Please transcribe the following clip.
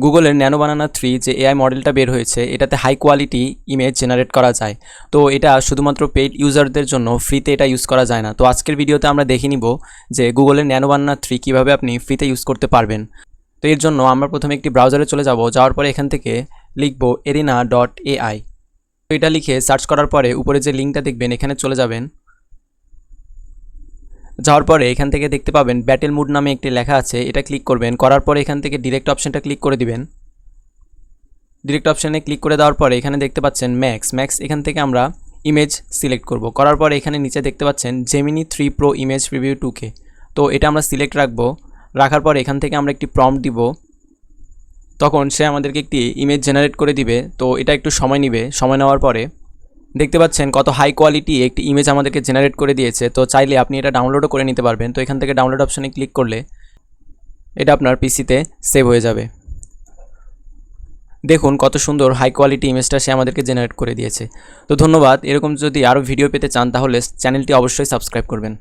গুগলের ন্যানো বানানা 3 যে এআই মডেলটা বের হয়েছে এটাতে হাই কোয়ালিটি ইমেজ জেনারেট করা যায়। তো এটা শুধুমাত্র পেইড ইউজারদের জন্য, ফ্রিতে এটা ইউজ করা যায় না। তো আজকের ভিডিওতে আমরা দেখে নিব যে গুগলের ন্যানো বানানা 3 কীভাবে আপনি ফ্রিতে ইউজ করতে পারবেন। তো এর জন্য আমরা প্রথমে একটি ব্রাউজারে চলে যাব, যাওয়ার পরে এখান থেকে লিখব arena.ai। তো এটা লিখে সার্চ করার পরে উপরে যে লিঙ্কটা দেখবেন এখানে চলে যাবেন। যাওয়ার পরে এখান থেকে দেখতে পাবেন ব্যাটেল মুড নামে একটি লেখা আছে, এটা ক্লিক করবেন। করার পরে এখান থেকে ডিরেক্ট অপশনটা ক্লিক করে দিবেন। ডিরেক্ট অপশানে ক্লিক করে দেওয়ার পরে এখানে দেখতে পাচ্ছেন ম্যাক্স এখান থেকে আমরা ইমেজ সিলেক্ট করব। করার পরে এখানে নিচে দেখতে পাচ্ছেন Gemini 3 pro image preview 2K। তো এটা আমরা সিলেক্ট রাখবো। রাখার পরে এখান থেকে আমরা একটি প্রম্পট দিব, তখন সে আমাদেরকে একটি ইমেজ জেনারেট করে দিবে। তো এটা একটু সময় নেবে। সময় নেওয়ার পরে দেখতে পাচ্ছেন কত হাই কোয়ালিটি একটি ইমেজ আমাদেরকে জেনারেট করে দিয়েছে। তো চাইলে আপনি এটা ডাউনলোডও করে নিতে পারবেন। তো এখান থেকে ডাউনলোড অপশানে ক্লিক করলে এটা আপনার পিসিতে সেভ হয়ে যাবে। দেখুন কত সুন্দর হাই কোয়ালিটি ইমেজটা সে আমাদেরকে জেনারেট করে দিয়েছে। তো ধন্যবাদ। এরকম যদি আরও ভিডিও পেতে চান তাহলে চ্যানেলটি অবশ্যই সাবস্ক্রাইব করবেন।